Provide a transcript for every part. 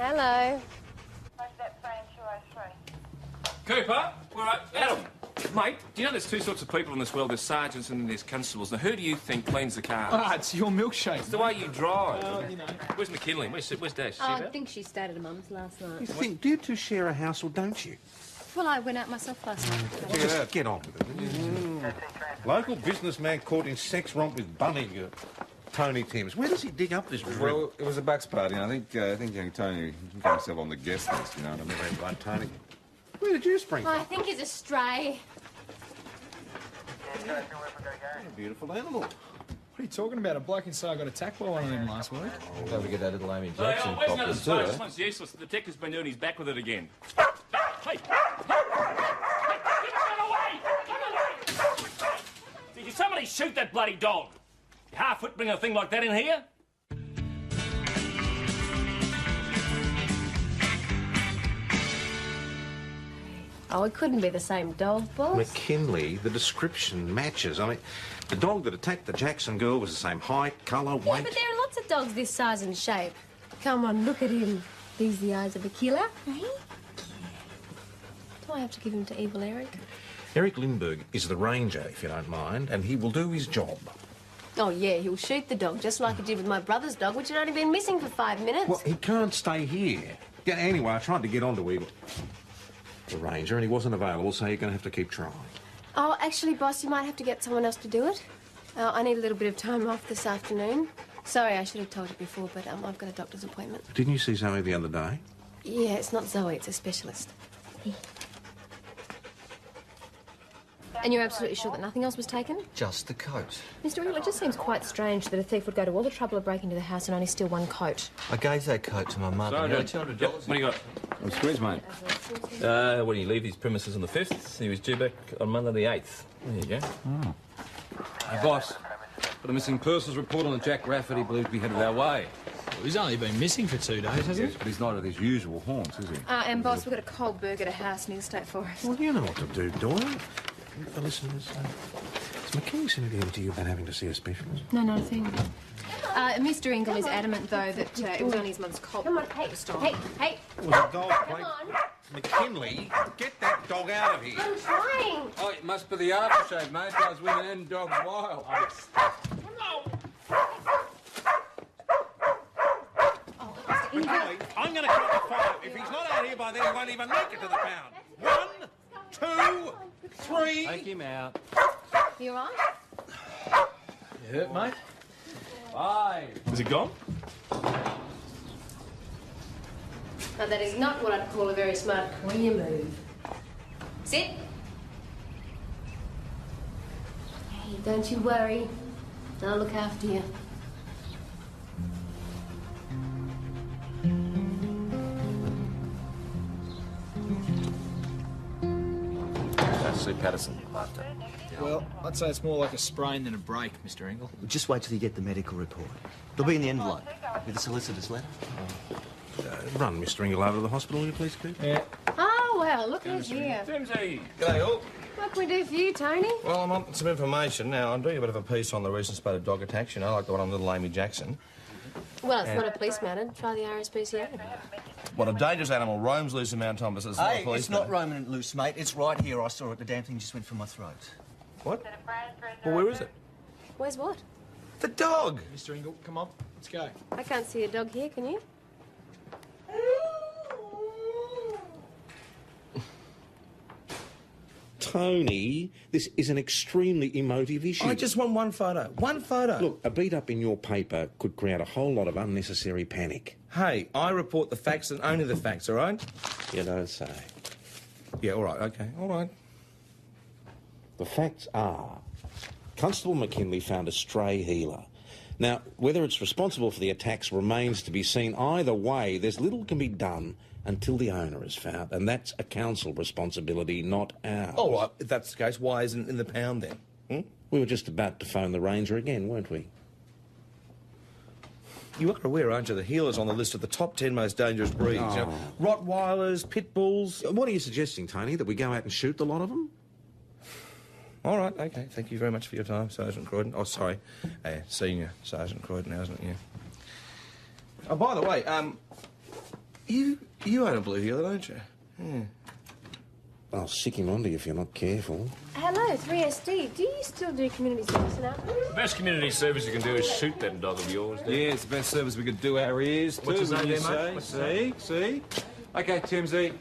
Hello. Cooper, all right, Adam. Mate, do you know there's two sorts of people in this world? There's sergeants and then there's constables. Now, who do you think cleans the cars? Ah, it's your milkshake. It's the way you drive. Well, you know. Where's McKinley? Where's Dash? Oh, I think she stayed at her mum's last night. Do you two share a house or don't you? Well, I went out myself last night. Just get on with it. Local businessman caught in sex romp with Bunny, Tony Timms. Where does he dig up this drip? Well, it was a bucks party, and I think young Tony got himself on the guest list, you know what I mean? Very blood, Tony. Where did you spring Oh, from? I think he's a stray. What a beautiful animal. What are you talking about? A bloke inside got attacked by one of them last week. Don't forget that little Amy Hey, Jackson where's another coppers too, space? eh? This one's useless. The detective's been doing his back with it again. Hey! Did somebody shoot that bloody dog? You half-wit bring a thing like that in here? Oh, it couldn't be the same dog, boss. McKinley, the description matches. I mean, the dog that attacked the Jackson girl was the same height, colour, Yeah, weight. but there are lots of dogs this size and shape. Come on, look at him. These the eyes of a killer, eh? Do I have to give him to Evil Eric? Eric Lindbergh is the ranger, if you don't mind, and he will do his job. Oh, yeah, he'll shoot the dog, just like he did with my brother's dog, which had only been missing for 5 minutes. Well, he can't stay here. Yeah, anyway, I tried to get on to Evil, the ranger, and he wasn't available, so you're going to have to keep trying. Oh, actually, boss, you might have to get someone else to do it. I need a little bit of time off this afternoon. Sorry, I should have told you before, but I've got a doctor's appointment. Didn't you see Zoe the other day? Yeah, it's not Zoe, it's a specialist. And you're absolutely sure that nothing else was taken? Just the coat. Mr. Ringle, it just seems quite strange that a thief would go to all the trouble of breaking into the house and only steal one coat. I gave that coat to my mother. Sorry, Nearly Dad. $200. Yep, what do you got? I'm squeezed, mate. When did he leave his premises on the 5th? He was due back on Monday the 8th. There you go. Hey, boss, got a missing persons report on the Jack Rafferty believed to be headed our way. Well, he's only been missing for 2 days, hasn't Yes, but he's not at his usual haunts, is he? And boss, we've got a cold burger at a house near State Forest. Well, you know what to do, Doyle. Listeners, has McKinley sent it in to you about having to see a specialist? No, not a thing. Mr. Ingle is adamant, though, that it was only his mother's cold. Come on, hey, hey. Was a dog Come on. McKinley, get that dog out of here. I'm trying. Oh, it must be the aftershave, mate. Those women and dogs wild. McKinley, I'm going to count to 5. If he's not out here by then, he won't even make it to the pound. 1, 2, 3. Take him out. You all right? You hurt, mate? Is it gone? Now, that is not what I'd call a very smart career move. Sit. Hey, don't you worry. I'll look after you. Sue Patterson. Well, I'd say it's more like a sprain than a break, Mr. Ingle. Just wait till you get the medical report. It'll be in the envelope with the solicitor's letter. Run Mr. Ingle over to the hospital, will you please, Coop? Yeah. Oh, well, look who's here. Timsy! G'day, all. What can we do for you, Tony? Well, I'm on some information now. I'm doing a bit of a piece on the recent spate of dog attacks, you know, like the one on little Amy Jackson. Well, it's not a police matter. Try the RSPCA. What a dangerous animal roams loose in Mount Thomas. It's not a Hey, police it's not matter. roaming and loose, mate. It's right here. I saw it. The damn thing just went for my throat. What? Well, where is it? Where's what? The dog! Mr. Ingle, come on. Let's go. I can't see a dog here, can you? Tony, this is an extremely emotive issue. I just want one photo. One photo. Look, a beat-up in your paper could create a whole lot of unnecessary panic. Hey, I report the facts and only the facts, all right? You don't say. Yeah, all right, okay, all right. The facts are, Constable McKinley found a stray healer. Now, whether it's responsible for the attacks remains to be seen. Either way, there's little can be done until the owner is found, and that's a council responsibility, not ours. All right, if that's the case, why isn't it in the pound then? We were just about to phone the ranger again, weren't we? You are aware, aren't you, the healer's on the list of the top 10 most dangerous breeds. You know, Rottweilers, Pit Bulls. What are you suggesting, Tony, that we go out and shoot the lot of them? All right, okay. Thank you very much for your time, Sergeant Croydon. Oh, sorry, Senior Sergeant Croydon now, isn't it? Yeah. Oh, by the way, You own a blue heeler, don't you? Yeah. I'll sick him onto you if you're not careful. Hello, 3SD. Do you still do community service now? The best community service you can do is shoot that dog of yours. Yeah, it's the best service we could do our ears. What's his name you there, mate? What's his See? Okay, Timsy.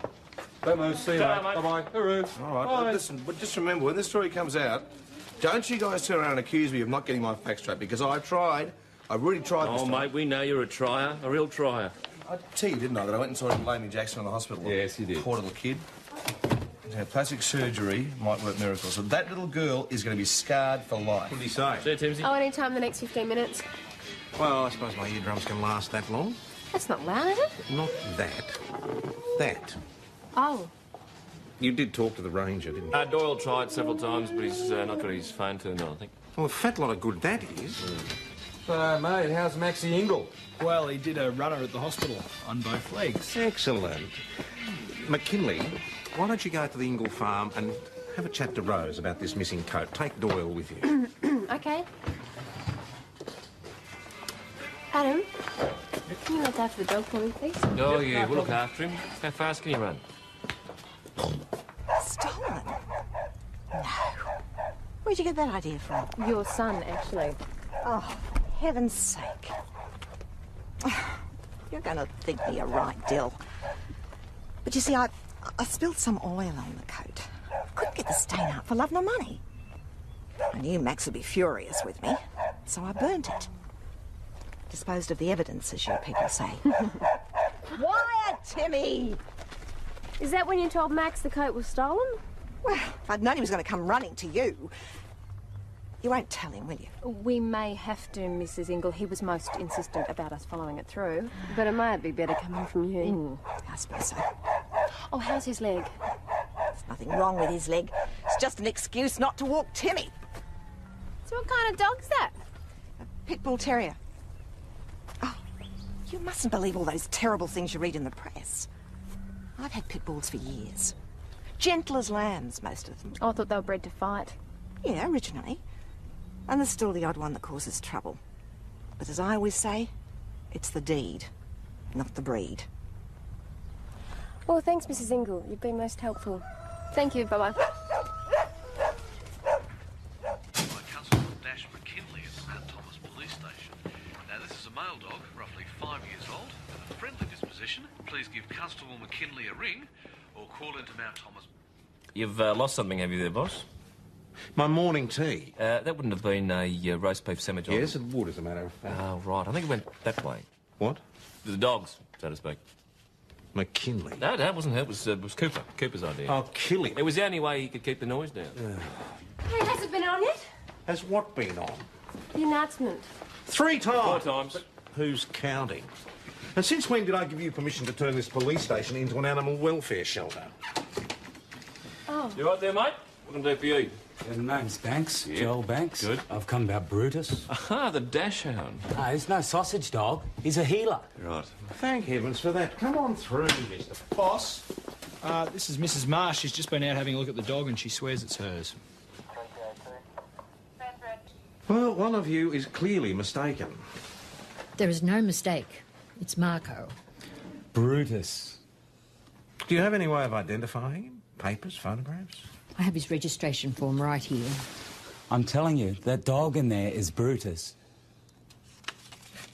Don't move. See you, Ta-ra, mate. mate. Bye-bye. Hooroo. All right, Bye. but listen, but just remember, when this story comes out, don't you guys turn around and accuse me of not getting my facts straight, because I tried. I really tried this Oh, time. mate, we know you're a trier, a real trier. I tell you, didn't I, that I went and saw Blamey Jackson in the hospital. Yes, you did. Poor little kid. Plastic surgery might work miracles. So that little girl is going to be scarred for life. What did he say? See you, Timsy. Oh, any time in the next 15 minutes. Well, I suppose my eardrums can last that long. That's not loud, is it? Not that. That. Oh. You did talk to the ranger, didn't you? Doyle tried several times, but he's not got his phone turned on, I think. Well, a fat lot of good that is. So, mate, how's Maxie Ingle? Well, he did a runner at the hospital on both legs. Excellent. McKinley, why don't you go to the Ingle farm and have a chat to Rose about this missing coat? Take Doyle with you. Okay. Adam, can you look after the dog for me, please? Oh, yeah, we'll look after him. How fast can he run? Stolen? No. Where'd you get that idea from? Your son, actually. Oh, for heaven's sake. You're going to think me a right dill. But you see, I spilled some oil on the coat. Couldn't get the stain out for love nor money. I knew Max would be furious with me, so I burnt it. Disposed of the evidence, as you people say. Quiet, Timmy! Is that when you told Max the coat was stolen? Well, if I'd known he was going to come running to you... You won't tell him, will you? We may have to, Mrs. Ingle. He was most insistent about us following it through. But it might be better coming from you. I suppose so. Oh, how's his leg? There's nothing wrong with his leg. It's just an excuse not to walk Timmy. So what kind of dog's that? Pit Bull Terrier. Oh, you mustn't believe all those terrible things you read in the press. I've had pit bulls for years. Gentle as lambs, most of them. Oh, I thought they were bred to fight. Yeah, originally. And there's still the odd one that causes trouble. But as I always say, it's the deed, not the breed. Well, thanks, Mrs. Ingle. You've been most helpful. Thank you. Bye-bye. Constable Dash McKinley at the Mount Thomas Police Station. Now, this is a male dog, roughly 5 years old, with a friendly disposition. Please give Constable McKinley a ring or call into Mount Thomas. You've lost something, have you there, boss? My morning tea. That wouldn't have been a roast beef sandwich. Yes, it would, as a matter of fact. Oh, right. I think it went that way. What? The dogs, so to speak. McKinley. No, that wasn't her. It was Cooper. Cooper's idea. I'll kill him. It was the only way he could keep the noise down. Hey, has it been on yet? Has what been on? The announcement. 3 times. 4 times. Who's counting? And since when did I give you permission to turn this police station into an animal welfare shelter? Oh. You right there, mate? What can I do for you? The name's Banks, Yeah. Joel Banks. Good. I've come about Brutus. Aha, the dash hound. No, he's no sausage dog. He's a healer. Right. Thank heavens for that. Come on through, Mr. Boss, this is Mrs. Marsh. She's just been out having a look at the dog and she swears it's hers. Well, one of you is clearly mistaken. There is no mistake. It's Marco. Brutus. Do you have any way of identifying him? Papers, photographs? I have his registration form right here. I'm telling you, that dog in there is Brutus.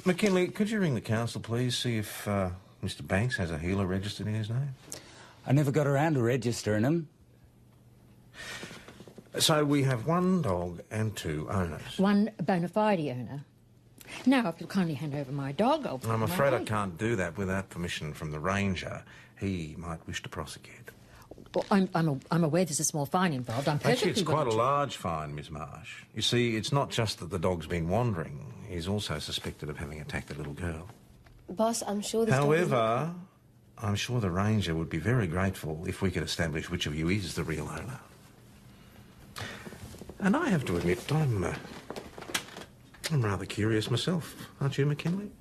McKinley, could you ring the council, please, see if Mr. Banks has a healer registered in his name? I never got around to registering him. So we have 1 dog and 2 owners. One bona fide owner. Now, if you'll kindly hand over my dog, I'll... I'm afraid I can't do that without permission from the ranger. He might wish to prosecute. Well, I'm aware there's a small fine involved. I'm perfectly Actually, it's quite a willing to- large fine, Miss Marsh. You see, it's not just that the dog's been wandering. He's also suspected of having attacked a little girl. Boss, I'm sure this dog However, I'm sure the ranger would be very grateful if we could establish which of you is the real owner. And I have to admit, I'm rather curious myself. Aren't you, McKinley?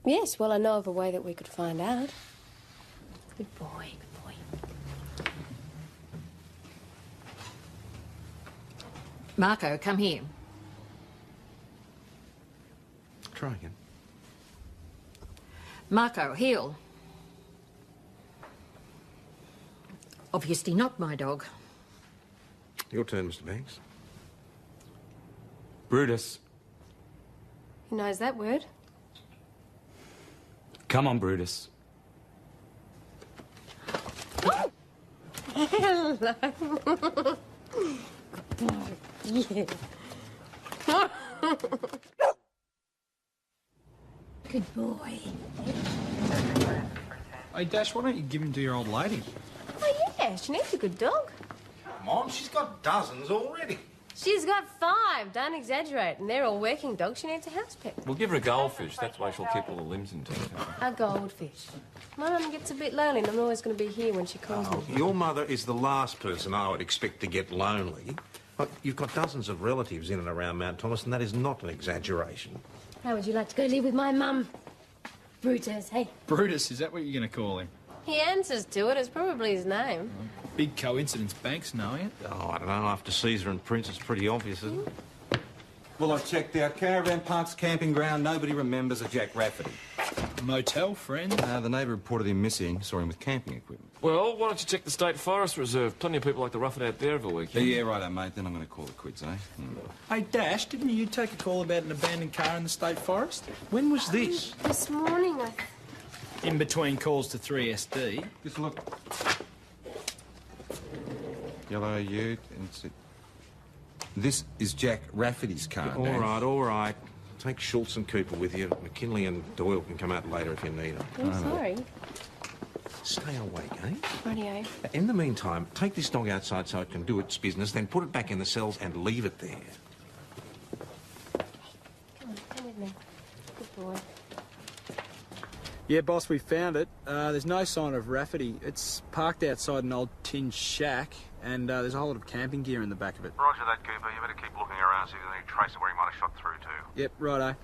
Yes, well, I know of a way that we could find out. Good boy, good boy. Marco, come here. Try again. Marco, heel. Obviously not my dog. Your turn, Mr. Banks. Brutus. He knows that word. Come on, Brutus. Hello. Yeah. Good boy. Hey, Dash, why don't you give him to your old lady? Oh, yeah, she needs a good dog. Come on, she's got dozens already. She's got 5, don't exaggerate, and they're all working dogs. She needs a house pet. We'll give her a goldfish. That's why she'll keep all the limbs intact. A goldfish. My mum gets a bit lonely, and I'm always going to be here when she calls me. Your mother is the last person I would expect to get lonely. Look, you've got dozens of relatives in and around Mount Thomas, and that is not an exaggeration. How would you like to go live with my mum? Brutus, hey? Brutus, is that what you're going to call him? He answers to it. It's probably his name. Big coincidence, Banks knowing it. Oh, I don't know. After Caesar and Prince, it's pretty obvious, isn't it? Well, I've checked out Caravan Park's camping ground. Nobody remembers a Jack Rafferty. Motel friend. The neighbour reported him missing. Saw him with camping equipment. Well, why don't you check the State Forest Reserve? Plenty of people like to rough it out there every weekend. Yeah, righto, mate. Then I'm going to call it quits, eh? Hey, Dash, didn't you take a call about an abandoned car in the State Forest? When was this? This morning, In between calls to 3SD. Just look. Yellow ute, and it's... This is Jack Rafferty's car. All right, all right. Take Schultz and Cooper with you. McKinley and Doyle can come out later if you need them. I'm sorry. Stay awake, eh? Radio. In the meantime, take this dog outside so it can do its business, then put it back in the cells and leave it there. Come with me. Good boy. Yeah, boss, we found it. There's no sign of Rafferty. It's parked outside an old tin shack, and there's a whole lot of camping gear in the back of it. Roger that, Cooper. You better keep looking around, see if there's any trace of where he might have shot through to. Yep, righto.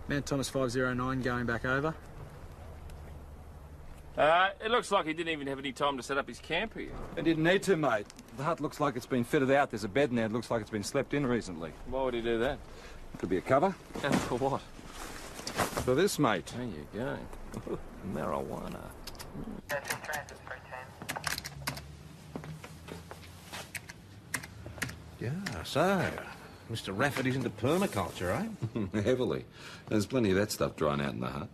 Mount Thomas 509 going back over. It looks like he didn't even have any time to set up his camp here. They didn't need to, mate. The hut looks like it's been fitted out. There's a bed in there. It looks like it's been slept in recently. Why would he do that? Could be a cover. And for what? For this, mate. There you go. Marijuana. Yeah, so, Mr. Rafferty's into permaculture, eh? Heavily. There's plenty of that stuff drying out in the hut.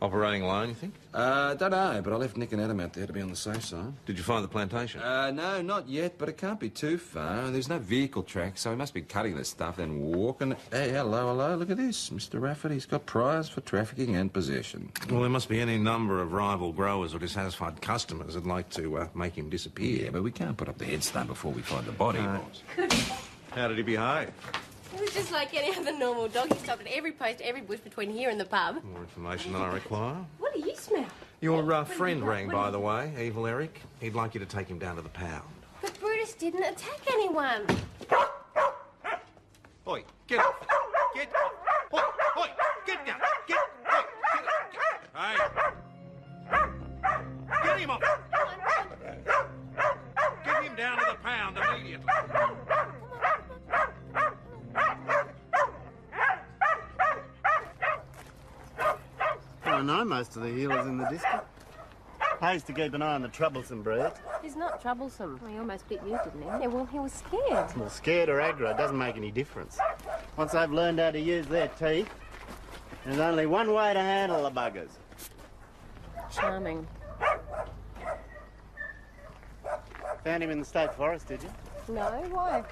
Operating alone, you think? Don't know, but I left Nick and Adam out there to be on the safe side. Did you find the plantation? No, not yet, but it can't be too far. There's no vehicle track, so he must be cutting this stuff, then walking. Hey, hello, look at this. Mr. Rafferty's got priors for trafficking and possession. Well, there must be any number of rival growers or dissatisfied customers that'd like to make him disappear. Yeah, but we can't put up the headstone before we find the body, boss. How did he behave? He was just like any other normal dog. He stopped at every post, every bush between here and the pub. More information than I require. What do you smell? Your friend rang, by the way, Evil Eric. He'd like you to take him down to the pound. But Brutus didn't attack anyone. Oi, get off! Get off! Oi, get down! Get up! Hey! Get him off! Get him down to the pound immediately. I know most of the healers in the district. Pays to keep an eye on the troublesome breeds. He's not troublesome. Well, he almost bit you, didn't he? Yeah, well, he was scared. Well, scared or aggro, it doesn't make any difference. Once they've learned how to use their teeth, there's only one way to handle the buggers. Charming. Found him in the State Forest, did you? No, why?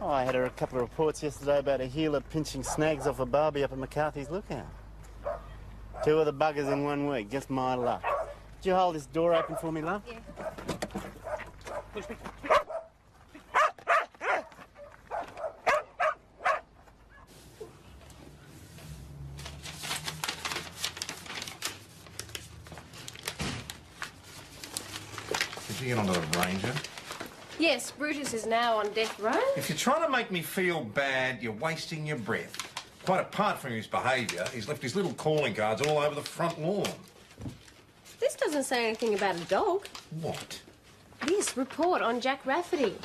Oh, I had a couple of reports yesterday about a healer pinching snags off a barbie up at McCarthy's Lookout. 2 of the buggers in 1 week, just my luck. Could you hold this door open for me, love? Yeah. Did you get onto the Ranger? Yes, Brutus is now on death row. If you're trying to make me feel bad, you're wasting your breath. Quite apart from his behaviour, he's left his little calling cards all over the front lawn. This doesn't say anything about a dog. What? This report on Jack Rafferty.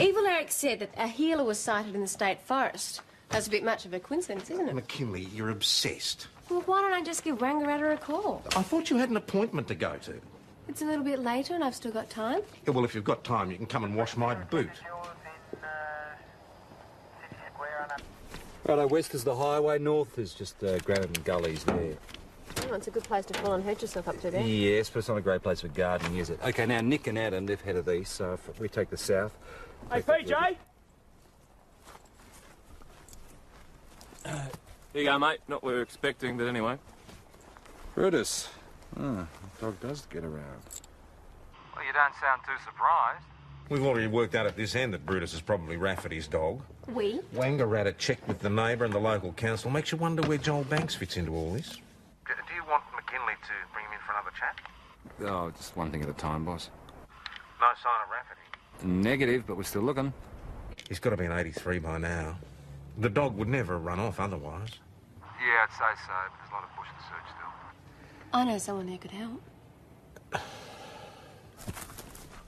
Evil Eric said that a healer was sighted in the State Forest. That's a bit much of a coincidence, isn't it? McKinley, you're obsessed. Well, why don't I just give Wangaratta a call? I thought you had an appointment to go to. It's a little bit later and I've still got time. Yeah, well, if you've got time, you can come and wash my boot. Righto, west is the highway, north is just granite and gullies there. Oh, it's a good place to fall and hurt yourself up to there. Yes, but it's not a great place for gardening, is it? OK, now Nick and Adam, they've headed east, so if we take the south... Hey, PJ! Here you go, mate. Not what we were expecting, but anyway. Brutus. The dog does get around. Well, you don't sound too surprised. We've already worked out at this end that Brutus is probably Rafferty's dog. We? Wangaratta checked with the neighbour and the local council. Makes you wonder where Joel Banks fits into all this. Do you want McKinley to bring him in for another chat? Oh, just one thing at a time, boss. No sign of Rafferty. Negative, but we're still looking. He's got to be an 83 by now. The dog would never have run off otherwise. Yeah, I'd say so, but there's a lot of bush to search still. I know someone who could help.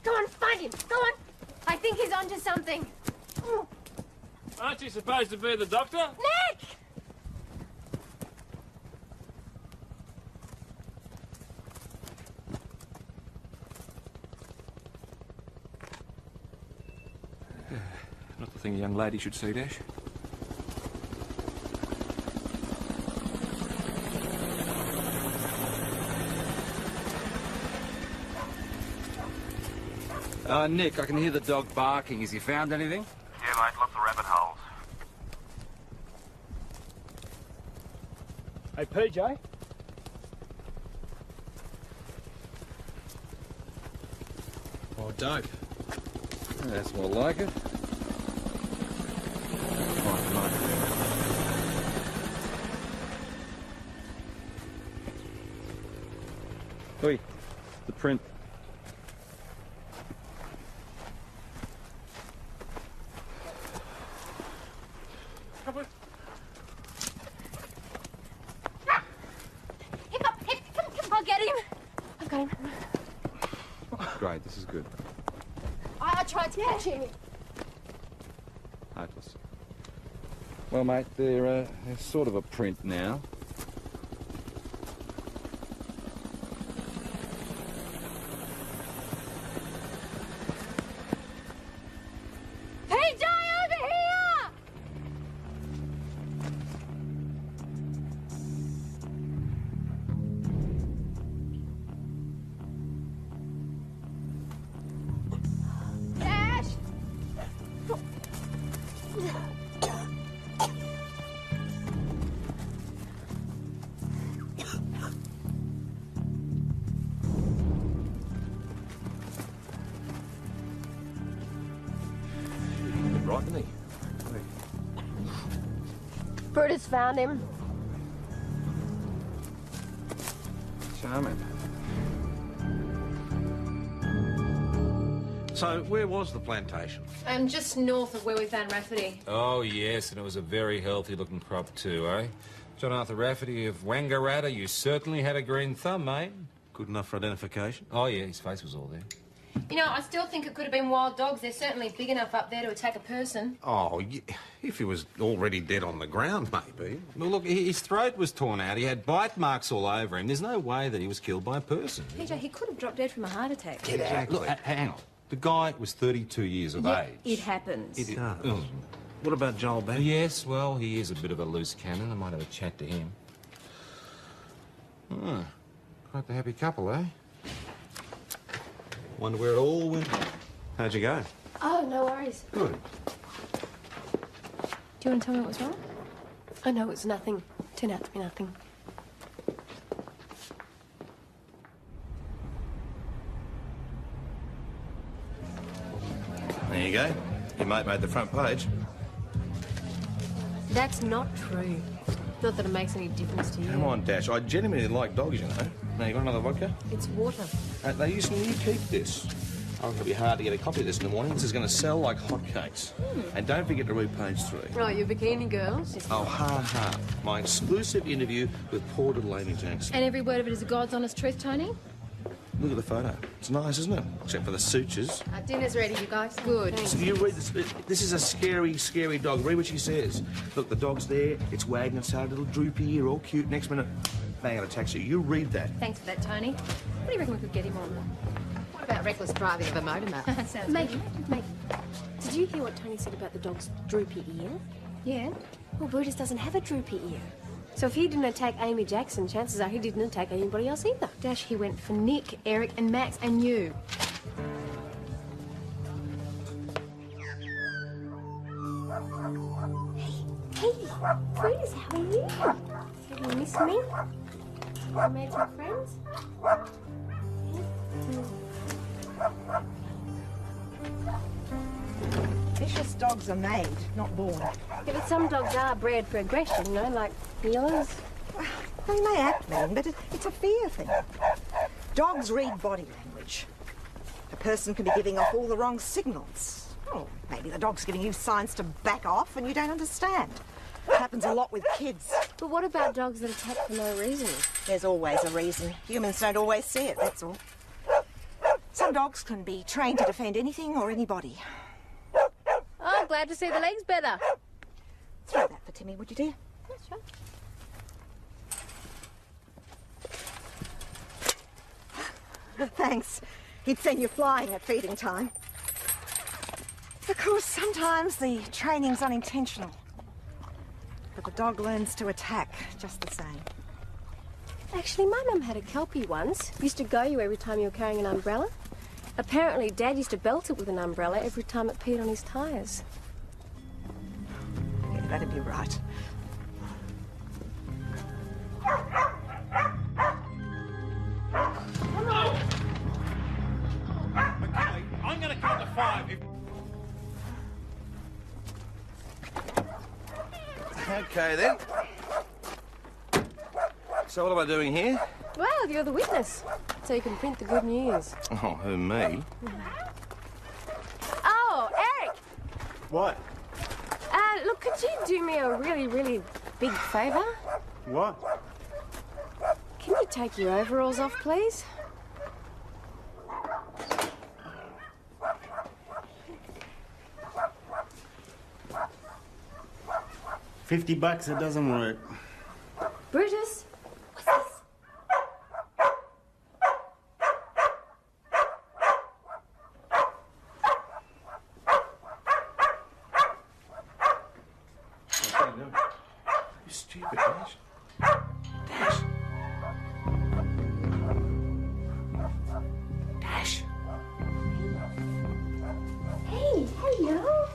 Go on, find him! Go on! I think he's onto something. Aren't you supposed to be the doctor? Nick! Not the thing a young lady should see, Dash. Nick, I can hear the dog barking. Has he found anything? Yeah, mate, lots of rabbit holes. Hey, PJ? Oh, dope. That's more like it. Oi, the print. I'll get him. I've got him. Great, this is good. I tried to catch him. Hopeless. Well, mate, they're sort of a print now. PJ, over here! Dash! Right, isn't he? Brutus found him. Charming. So, where was the plantation? Just north of where we found Rafferty. Oh, yes, and it was a very healthy-looking crop too, eh? John Arthur Rafferty of Wangaratta, you certainly had a green thumb, mate. Good enough for identification? Oh, yeah, his face was all there. You know, I still think it could have been wild dogs. They're certainly big enough up there to attack a person. Oh, if he was already dead on the ground, maybe. Well, look, his throat was torn out. He had bite marks all over him. There's no way that he was killed by a person. PJ, he could have dropped dead from a heart attack. Get out. Look, hang on. The guy was 32 years of age. It happens. It does. What about Joel Banks? Yes, well, he is a bit of a loose cannon. I might have a chat to him. Quite the happy couple, eh? Wonder where it all went. How'd you go? Oh, no worries. Good. Do you want to tell me what was wrong? Oh, no, it was nothing. Turned out to be nothing. There you go. Your mate made the front page. That's not true. Not that it makes any difference to you. Come on, Dash. I genuinely like dogs, you know. Now, you got another vodka? It's water. You keep this. Oh, it'll be hard to get a copy of this in the morning. This is going to sell like hotcakes. And don't forget to read page 3. Oh, your bikini girls. Oh, ha. My exclusive interview with poor little Amy Jackson. And every word of it is a God's honest truth, Tony? Look at the photo. It's nice, isn't it? Except for the sutures. Dinner's ready, you guys. Good. So you read this. This is a scary, scary dog. Read what she says. Look, the dog's there. It's wagging its tail, a little droopy ear, all cute. Next minute, bang, it attacks you. You read that. Thanks for that, Tony. What do you reckon we could get him on? What about reckless driving of a motorman? Sounds Maggie, did you hear what Tony said about the dog's droopy ear? Yeah. Well, Brutus doesn't have a droopy ear. So if he didn't attack Amy Jackson, chances are he didn't attack anybody else either. Dash, he went for Nick, Eric and Max and you. Hey, Brutus, how are you? Have you missed me? You made some friends? Vicious dogs are made, not born. Yeah, but some dogs are bred for aggression, you know, like healers. They may act mean, but it's a fear thing. Dogs read body language. A person can be giving off all the wrong signals. Oh, maybe the dog's giving you signs to back off and you don't understand. It happens a lot with kids. But what about dogs that attack for no reason? There's always a reason. Humans don't always see it, that's all. Some dogs can be trained to defend anything or anybody. Oh, I'm glad to see the legs better. Throw that for Timmy, would you, dear? That's right. Thanks. He'd send you flying at feeding time. Of course, sometimes the training's unintentional. But the dog learns to attack just the same. Actually, my mum had a Kelpie once. Used to go you every time you were carrying an umbrella. Apparently, Dad used to belt it with an umbrella every time it peed on his tyres. Yeah, that'd be right. Okay, I'm going to count to 5 if... Okay, then. So what am I doing here? Well, you're the witness, so you can print the good news. Oh, who, me? Oh, Eric! What? Look, could you do me a really, really big favour? What? Can you take your overalls off, please? $50, it doesn't work. Brutus, what's this? You stupid Dash. Dash. Dash. Hey, hello.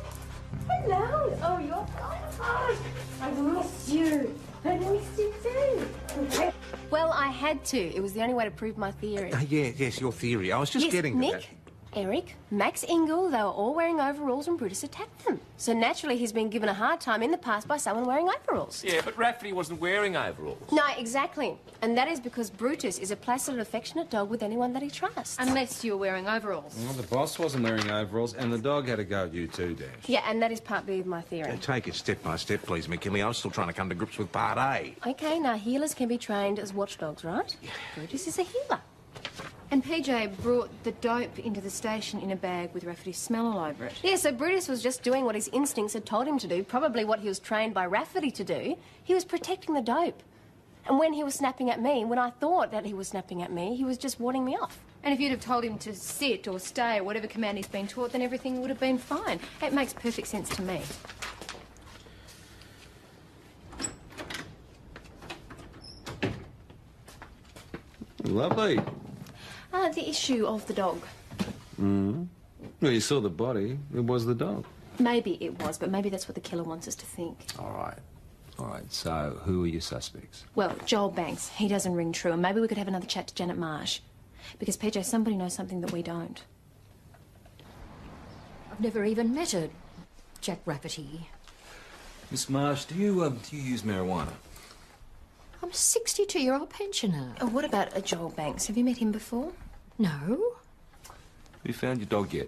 Hello. Oh, you're fine. I miss you. I miss you too. Well, I had to. It was the only way to prove my theory. Yes, your theory. I was just getting to Nick, that. Eric, Max Ingle, they were all wearing overalls when Brutus attacked them. So naturally, he's been given a hard time in the past by someone wearing overalls. Yeah, but Rafferty wasn't wearing overalls. No, exactly. And that is because Brutus is a placid, affectionate dog with anyone that he trusts. Unless you're wearing overalls. Well, the boss wasn't wearing overalls, and the dog had a go at you too, Dash. Yeah, and that is part B of my theory. Take it step by step, please, McKinley. I was still trying to come to grips with part A. Okay, now healers can be trained as watchdogs, right? Yeah. Brutus is a healer. And PJ brought the dope into the station in a bag with Rafferty's smell all over it. Yeah, so Brutus was just doing what his instincts had told him to do, probably what he was trained by Rafferty to do. He was protecting the dope. And when he was snapping at me, when I thought that he was snapping at me, he was just warding me off. And if you'd have told him to sit or stay or whatever command he's been taught, then everything would have been fine. It makes perfect sense to me. Lovely. The issue of the dog. Mm. Well, you saw the body. It was the dog. Maybe it was, but maybe that's what the killer wants us to think. All right. All right, so who are your suspects? Well, Joel Banks, he doesn't ring true, and maybe we could have another chat to Janet Marsh. Because, PJ, somebody knows something that we don't. I've never even met a Jack Rafferty. Miss Marsh, do you use marijuana? I'm a 62-year-old pensioner. Oh, what about a Joel Banks? Have you met him before? No. Have you found your dog yet?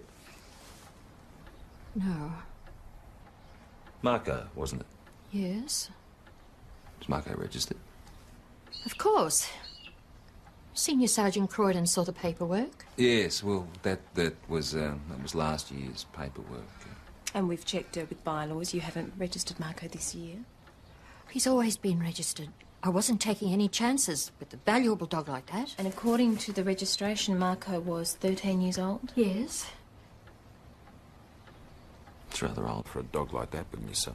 No. Marco, wasn't it? Yes. Was Marco registered? Of course. Senior Sergeant Croydon saw the paperwork. Yes, well, that was last year's paperwork. And we've checked with bylaws. You haven't registered Marco this year. He's always been registered. I wasn't taking any chances with a valuable dog like that. And according to the registration, Marco was 13 years old? Yes. It's rather old for a dog like that, wouldn't you say?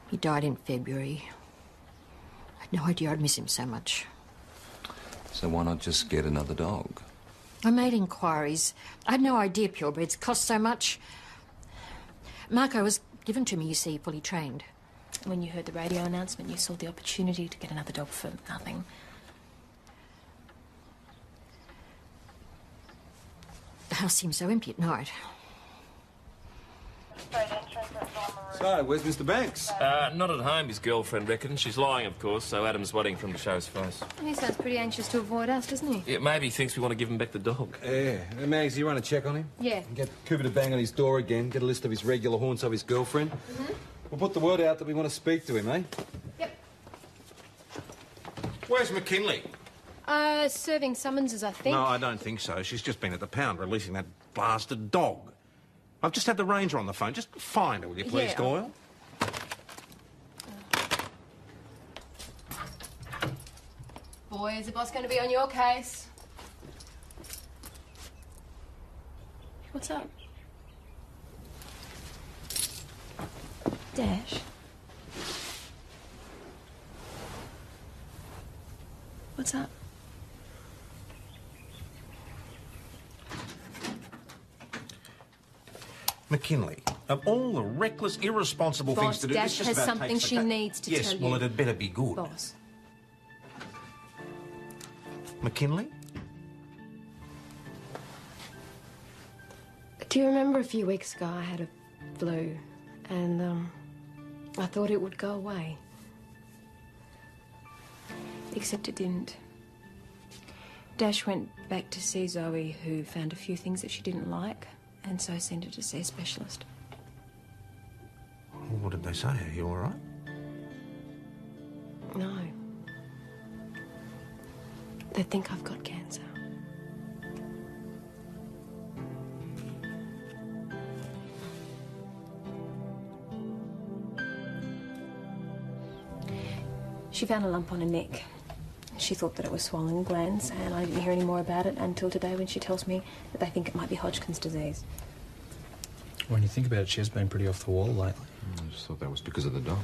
He died in February. I had no idea I'd miss him so much. So why not just get another dog? I made inquiries. I had no idea purebreds cost so much. Marco was given to me, you see, fully trained. When you heard the radio announcement, you saw the opportunity to get another dog for nothing. The house seemed so empty at night. So, where's Mr. Banks? Not at home, his girlfriend reckons. She's lying, of course, so Adam's waiting for him to show his face. He sounds pretty anxious to avoid us, doesn't he? Yeah, maybe he thinks we want to give him back the dog. Yeah. Hey, Mags, you run a check on him? Yeah. Get Cooper to bang on his door again, get a list of his regular haunts of his girlfriend. We'll put the word out that we want to speak to him, eh? Yep. Where's McKinley? Serving summonses, I think. No, I don't think so. She's just been at the pound releasing that blasted dog. I've just had the ranger on the phone. Just find her, will you please, Yeah. Goyle? Boy, is the boss going to be on your case? What's up? Dash? What's up? McKinley, of all the reckless, irresponsible things Boss, to do... Dash this just has about something takes she the ca- needs to yes, tell well, you. it'd better be good. Boss. McKinley? Do you remember a few weeks ago I had a flu and I thought it would go away? Except it didn't. Dash went back to see Zoe, who found a few things that she didn't like, and so sent her to see a specialist. What did they say? Are you all right? No. They think I've got cancer. She found a lump on her neck. She thought that it was swollen glands, and I didn't hear any more about it until today when she tells me that they think it might be Hodgkin's disease. When you think about it, she has been pretty off the wall lately. I just thought that was because of the dog.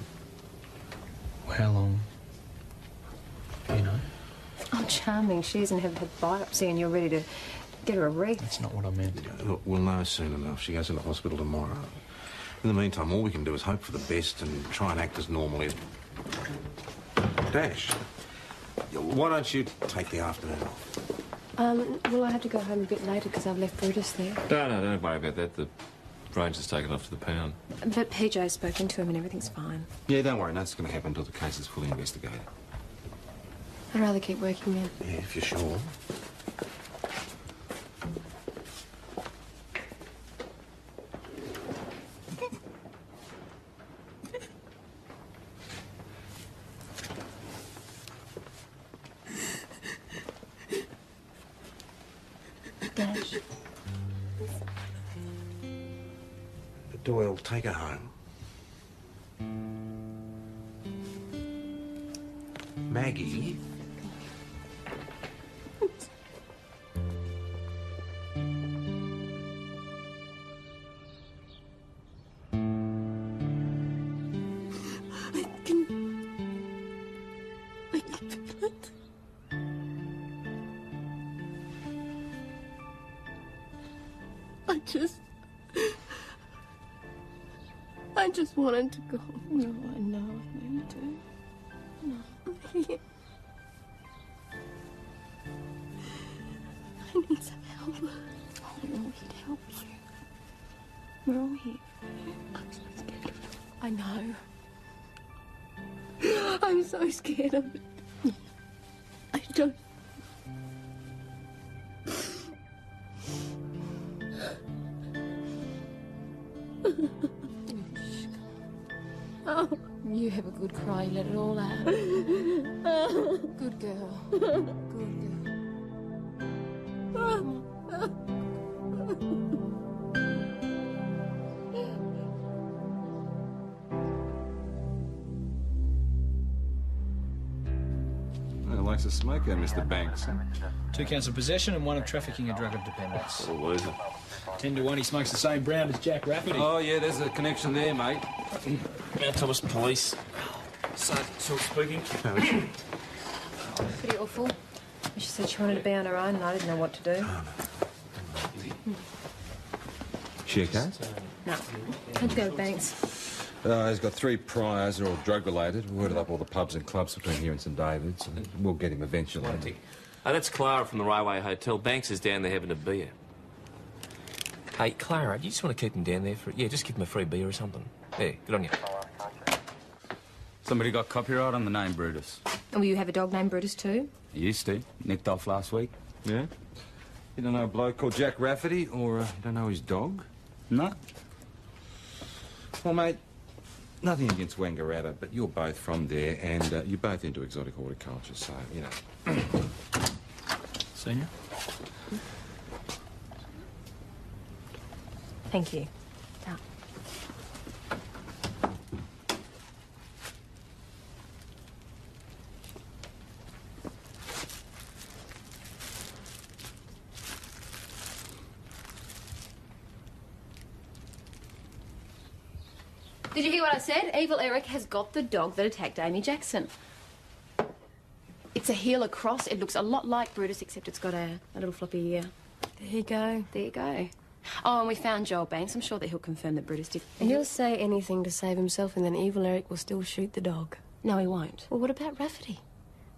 Well, how long? Do you know? Oh, charming. She hasn't had a biopsy and you're ready to get her a wreath. That's not what I meant. Look, we'll know soon enough. She goes into hospital tomorrow. In the meantime, all we can do is hope for the best and try and act as normally as... Dash, why don't you take the afternoon off? Will I have to go home a bit later because I've left Brutus there? No, don't worry about that. The ranger's taken off to the pound. But PJ's spoken to him and everything's fine. Yeah, don't worry. Nothing's going to happen until the case is fully investigated. I'd rather keep working then. Yeah, if you're sure. Dash. Doyle, take her home. Maggie? I just wanted to go. No, I know you do. No. I need some help. Oh, we're all here to help you. We're all here. I'm so scared of it. I know. I'm so scared of it. I don't. Oh. You have a good cry, let it all out. Good girl. Good girl. nice a smoker, Mr. Banks. 2 counts of possession and 1 of trafficking a drug of dependence. What a loser. 10 to 1, he smokes the same brand as Jack Rafferty. Oh, yeah, there's a connection there, mate. Mount Thomas Police. Sergeant Shaw speaking. Pretty awful. She said she wanted to be on her own and I didn't know what to do. She okay? No. Let's go to Banks. He's got 3 priors. They're all drug-related. We ordered up all the pubs and clubs between here and St David's, and we'll get him eventually. Oh, that's Clara from the Railway Hotel. Banks is down there having a beer. Hey, Clara, do you just want to keep him down there for... Yeah, just give him a free beer or something. Yeah, good on you. Somebody got copyright on the name Brutus. Will you have a dog named Brutus too? He used to. Nicked off last week. Yeah? You don't know a bloke called Jack Rafferty, or you don't know his dog? No. Well, mate, nothing against Wangaratta, but you're both from there, and you're both into exotic horticulture, so, you know. Senior? Thank you. Did you hear what I said? Evil Eric has got the dog that attacked Amy Jackson. It's a Heeler cross. It looks a lot like Brutus, except it's got a little floppy ear. There you go. There you go. Oh, and we found Joel Banks. I'm sure that he'll confirm that Brutus did. He'll say anything to save himself, and then Evil Eric will still shoot the dog. No, he won't. Well, what about Rafferty?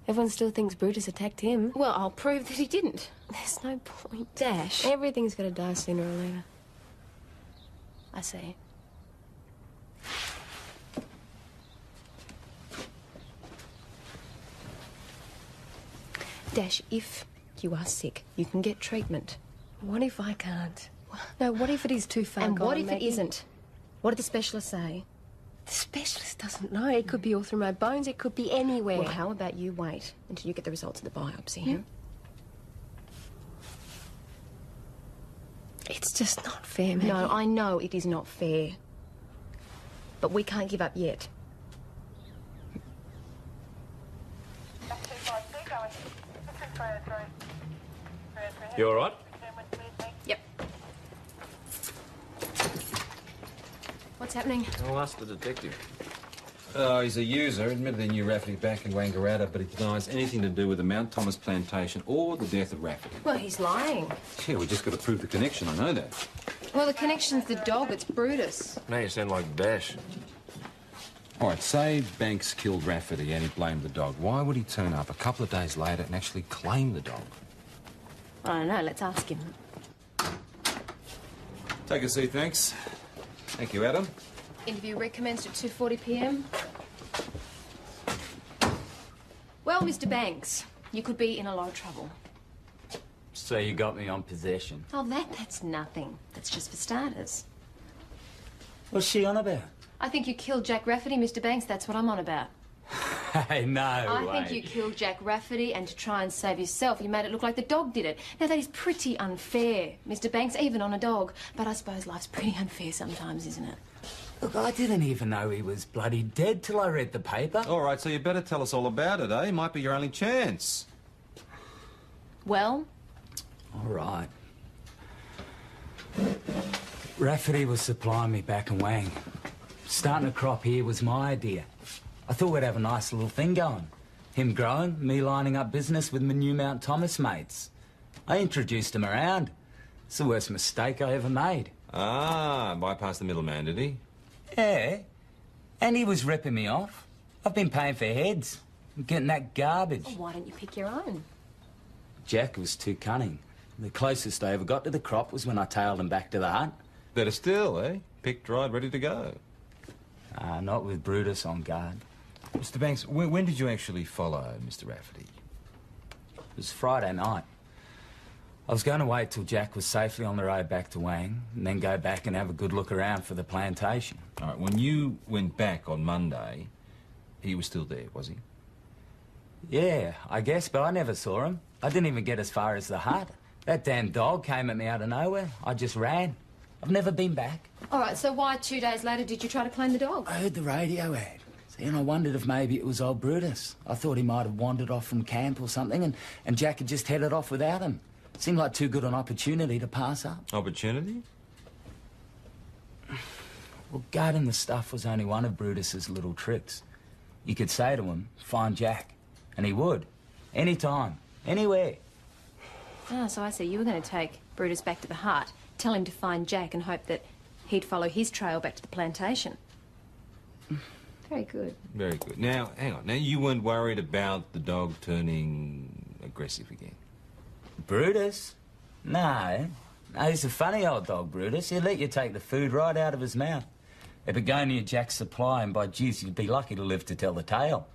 Everyone still thinks Brutus attacked him. Well, I'll prove that he didn't. There's no point. Dash. Everything's got to die sooner or later. I see. Dash, if you are sick, you can get treatment. What if I can't? No, what if it is too far And gone, what if maybe? it isn't? What did the specialist say? The specialist doesn't know. It could be all through my bones. It could be anywhere. Well, how about you wait until you get the results of the biopsy, huh? It's just not fair, Maggie. No, I know it is not fair. But we can't give up yet. You all right? Yep. What's happening? I'll ask the detective. Oh, he's a user. Admittedly knew Rafferty back in Wangaratta, but he denies anything to do with the Mount Thomas plantation or the death of Rafferty. Well, he's lying. Yeah, we just got to prove the connection. I know that. Well, the connection's the dog. It's Brutus. Now you sound like Dash. All right, say Banks killed Rafferty and he blamed the dog. Why would he turn up a couple of days later and actually claim the dog? I don't know. Let's ask him. Take a seat, thanks. Thank you, Adam. Interview recommenced at 2:40 p.m. Well, Mr. Banks, you could be in a lot of trouble. So you got me on possession. Oh, that's nothing. That's just for starters. What's she on about? I think you killed Jack Rafferty, Mr. Banks. That's what I'm on about. Hey, no I way. think you killed Jack Rafferty, and to try and save yourself, you made it look like the dog did it. Now, that is pretty unfair, Mr. Banks, even on a dog. But I suppose life's pretty unfair sometimes, isn't it? Look, I didn't even know he was bloody dead till I read the paper. All right, so you better tell us all about it, eh? Might be your only chance. Well? All right. Rafferty was supplying me back in Wang. Starting a crop here was my idea. I thought we'd have a nice little thing going. Him growing, me lining up business with my new Mount Thomas mates. I introduced him around. It's the worst mistake I ever made. Ah, bypassed the middleman, did he? Yeah. And he was ripping me off. I've been paying for heads. I'm getting that garbage. Well, why don't you pick your own? Jack was too cunning. The closest I ever got to the crop was when I tailed him back to the hut. Better still, eh? Picked, dried, ready to go. Not with Brutus on guard. Mr. Banks, when did you actually follow Mr. Rafferty? It was Friday night. I was going to wait till Jack was safely on the road back to Wang, and then go back and have a good look around for the plantation. All right, when you went back on Monday, he was still there, was he? Yeah, I guess, but I never saw him. I didn't even get as far as the hut. That damn dog came at me out of nowhere. I just ran. I've never been back. All right, so why 2 days later did you try to claim the dog? I heard the radio ad. See, and I wondered if maybe it was old Brutus. I thought he might have wandered off from camp or something, and Jack had just headed off without him. Seemed like too good an opportunity to pass up. Opportunity? Well, guarding the stuff was only one of Brutus's little tricks. You could say to him, find Jack, and he would. Any time, anywhere. Ah, so I see. You were going to take Brutus back to the hut, tell him to find Jack and hope that he'd follow his trail back to the plantation. Very good. Very good. Now, hang on. Now, you weren't worried about the dog turning aggressive again? Brutus? No. No, he's a funny old dog, Brutus. He'll let you take the food right out of his mouth. If it go near Jack's supply, and by jeez, you'd be lucky to live to tell the tale.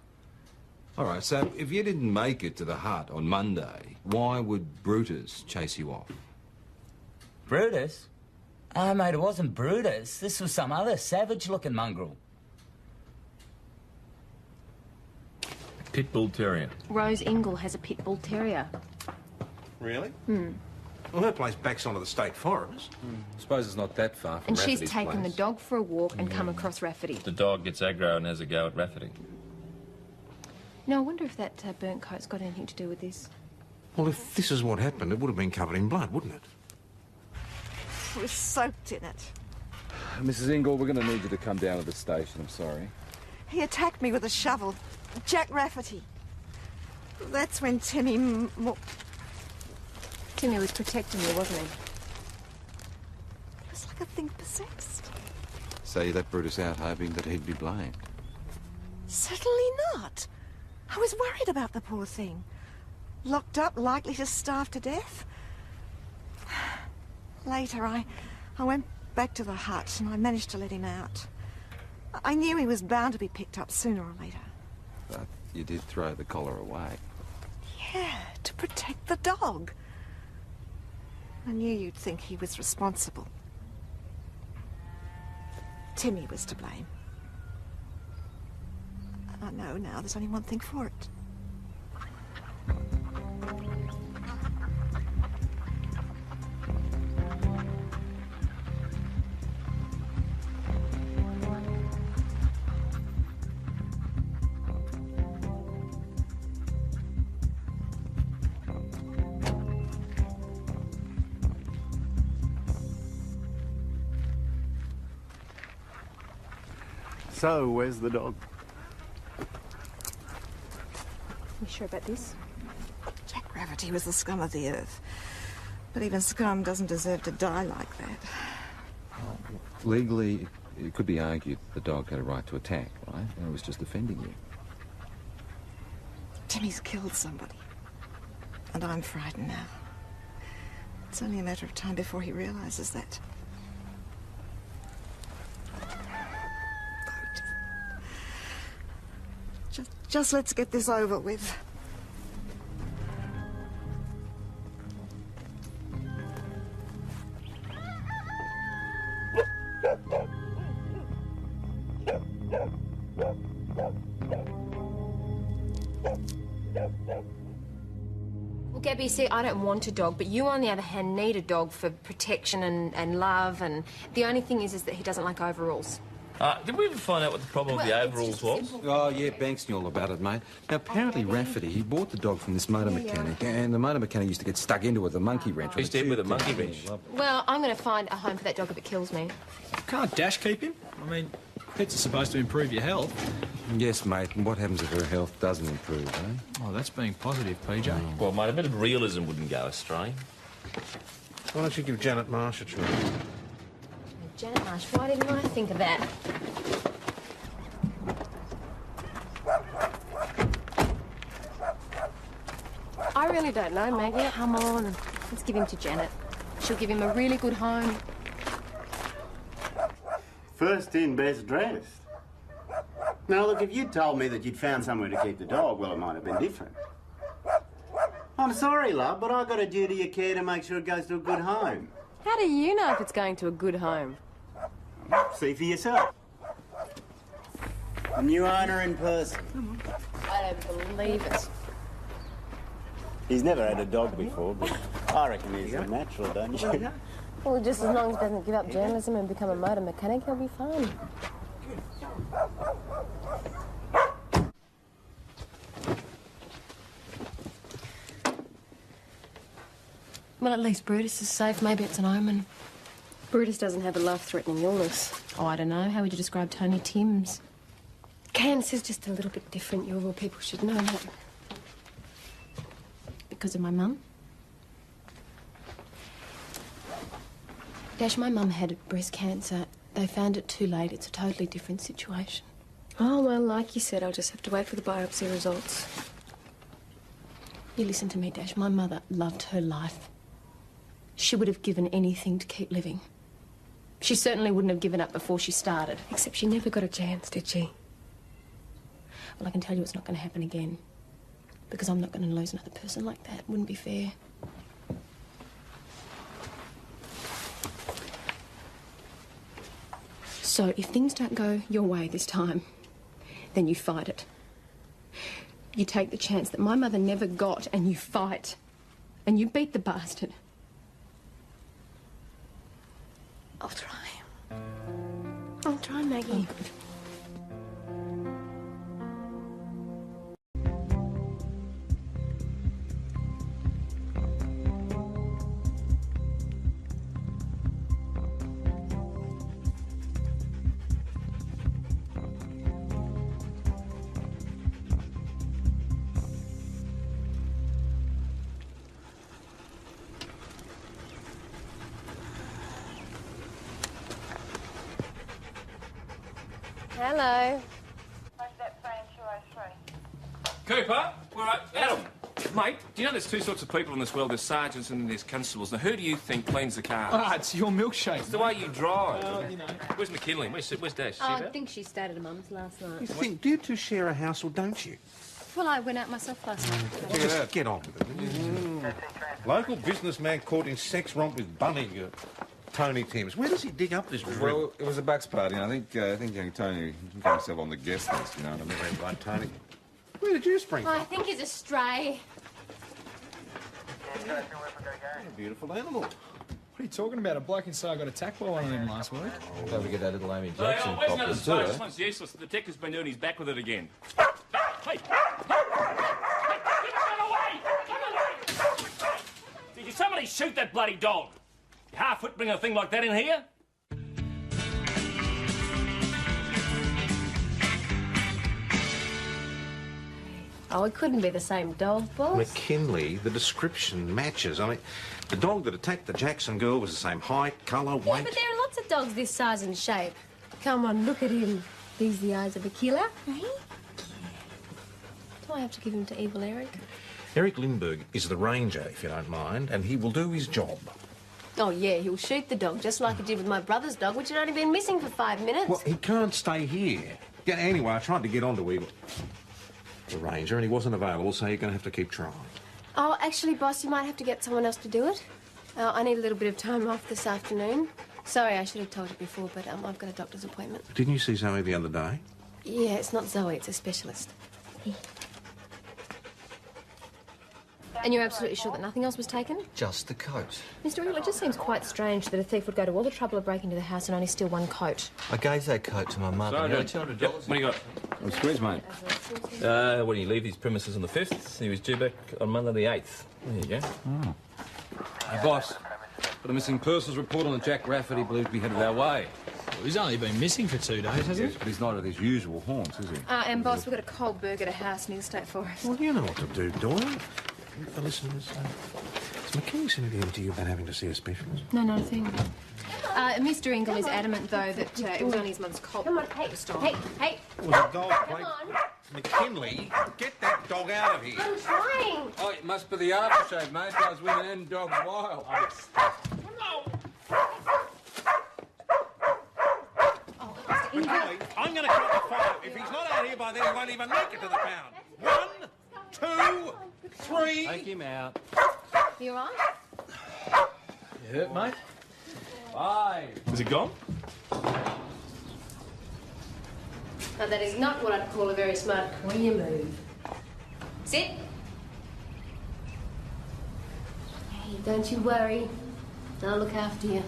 All right, so if you didn't make it to the hut on Monday, why would Brutus chase you off? Brutus? Oh, mate, it wasn't Brutus. This was some other savage-looking mongrel. Pit Bull Terrier. Rose Ingle has a pit bull terrier. Really? Hmm. Well, her place backs onto the state forest. Suppose it's not that far from And she's Rafferty's taken place. the dog for a walk and come across Rafferty. The dog gets aggro and has a go at Rafferty. Now, I wonder if that burnt coat's got anything to do with this. Well, if this is what happened, it would have been covered in blood, wouldn't it? We're soaked in it. Mrs. Ingle, we're going to need you to come down to the station. I'm sorry. He attacked me with a shovel. Jack Rafferty. That's when Timmy Timmy was protecting you, wasn't he? It was like a thing possessed. So you let Brutus out hoping that he'd be blamed? Certainly not. I was worried about the poor thing. Locked up, likely to starve to death. Later, I went back to the hut and I managed to let him out. I knew he was bound to be picked up sooner or later. But you did throw the collar away. Yeah, to protect the dog. I knew you'd think he was responsible. Timmy was to blame. I know now there's only one thing for it. So, where's the dog? You sure about this? Jack Rafferty was the scum of the earth. But even scum doesn't deserve to die like that. Legally, it could be argued the dog had a right to attack, right? And it was just defending you. Timmy's killed somebody. And I'm frightened now. It's only a matter of time before he realizes that. Just let's get this over with. Well, Gabby, see, I don't want a dog, but you, on the other hand, need a dog for protection and love, and the only thing is that he doesn't like overalls. Did we ever find out what the problem with the overalls was? Oh, yeah, Banks knew all about it, mate. Now, apparently Rafferty, he bought the dog from this motor mechanic, and the motor mechanic used to get stuck into it with a monkey wrench. He's dead with a monkey wrench. Well, I'm going to find a home for that dog if it kills me. Can't Dash keep him? I mean, pets are supposed to improve your health. Yes, mate, and what happens if her health doesn't improve, eh? Oh, that's being positive, PJ. Well, mate, a bit of realism wouldn't go astray. Why don't you give Janet Marsh a try? Janet Marsh, why didn't I think of that? I really don't know, Maggie. Come on, let's give him to Janet. She'll give him a really good home. First in, best dressed. Now, look, if you'd told me that you'd found somewhere to keep the dog, well, it might have been different. I'm sorry, love, but I've got a duty of care to make sure it goes to a good home. How do you know if it's going to a good home? See for yourself. A new owner in person. I don't believe it. He's never had a dog before, but I reckon he's a natural, don't you? Well, just as long as he doesn't give up journalism and become a motor mechanic, he'll be fine. Well, at least Brutus is safe. Maybe it's an omen. Brutus doesn't have a life-threatening illness. Oh, I don't know. How would you describe Tony Timms? Cancer's just a little bit different. You of all people should know that. Because of my mum? Dash, my mum had breast cancer. They found it too late. It's a totally different situation. Oh, well, like you said, I'll just have to wait for the biopsy results. You listen to me, Dash. My mother loved her life. She would have given anything to keep living. She certainly wouldn't have given up before she started. Except she never got a chance, did she? Well, I can tell you it's not going to happen again. Because I'm not going to lose another person like that. It wouldn't be fair. So, if things don't go your way this time, then you fight it. You take the chance that my mother never got and you fight. And you beat the bastard. I'll try. I'll try, Maggie. Oh, good. Hello. Cooper, all right, Adam. Mate, do you know there's two sorts of people in this world? There's sergeants and then there's constables. Now, who do you think cleans the cars? Ah, it's your milkshake. It's the way you drive. Well, you know. Where's McKinley? Where's Dash? Oh, I think she stayed at her mum's last night. You think, do you two share a house or don't you? Well, I went out myself last night. Just get on with it. Local businessman caught in sex romp with Bunny, Tony Timms. Where does he dig up this drip? Well, it was a Bucks party, and I think young Tony got himself on the guest list, you know what I mean? Right, Tony. Where did you spring Oh, I from? think he's a stray. What a beautiful animal. What are you talking about? A bloke inside got attacked by one of them last week. Don't forget that little Amy Hey, Jackson where's cop another as well. space? This one's useless. The detective's been doing his back with it again. Hey! Did somebody shoot that bloody dog? You half-wit bring a thing like that in here? Oh, it couldn't be the same dog, boss. McKinley, the description matches. I mean, the dog that attacked the Jackson girl was the same height, colour, Yeah, weight. but there are lots of dogs this size and shape. Come on, look at him. These the eyes of a killer, eh? Do I have to give him to Evil Eric? Eric Lindbergh is the ranger, if you don't mind, and he will do his job. Oh, yeah, he'll shoot the dog, just like he did with my brother's dog, which had only been missing for 5 minutes. Well, he can't stay here. Yeah, anyway, I tried to get on to Evil, the ranger, and he wasn't available, so you're going to have to keep trying. Oh, actually, boss, you might have to get someone else to do it. I need a little bit of time off this afternoon. Sorry, I should have told you before, but I've got a doctor's appointment. Didn't you see Zoe the other day? Yeah, it's not Zoe, it's a specialist. And you're absolutely sure that nothing else was taken? Just the coat. Mr. Eagle, it just seems quite strange that a thief would go to all the trouble of breaking into the house and only steal one coat. I gave that coat to my mother. Sorry, Nearly Dad. $200. Yep, what do you got? I'm squeezed, mate. When he leave his premises on the 5th, he was due back on Monday the 8th. There you go. Oh. Hey, boss, got a missing persons report on the Jack Rafferty believed to be headed our way. Well, he's only been missing for 2 days, hasn't Yes, but he's not at his usual haunts, is he? And, boss, we've got a cold burger at a house near the State Forest. Well, you know what to do, Doyle. The listeners, has McKinley said anything to you about having to see a specialist? No, not a thing. Mr. Ingle is adamant, though, that it was only his mother's colt. Come on, hey, hey. It was a dog plate. McKinley, get that dog out of here. I'm trying. Oh, it must be the aftershave, mate. Those women and dogs wild. McKinley, I'm going to count to 5. If he's not out here by then, he won't even make it to the pound. 1, 2, 3. Take him out. You all right? You hurt, mate? 5. Is it gone? Now, that is not what I'd call a very smart career move. Sit. Hey, don't you worry. I'll look after you.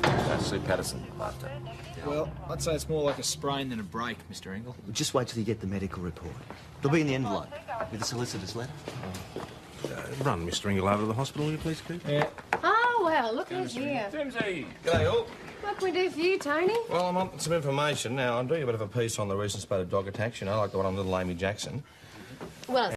That's Sue Patterson after? Well, I'd say it's more like a sprain than a break, Mr. Engel. Just wait till you get the medical report. It'll be in the envelope with the solicitor's letter. Run Mr. Engel over to the hospital, will you please, Keith? Yeah. Oh, well, look who's here. Timsy! G'day, all. What can we do for you, Tony? Well, I'm on some information. Now, I'm doing a bit of a piece on the recent spate of dog attacks, you know, like the one on little Amy Jackson. Well,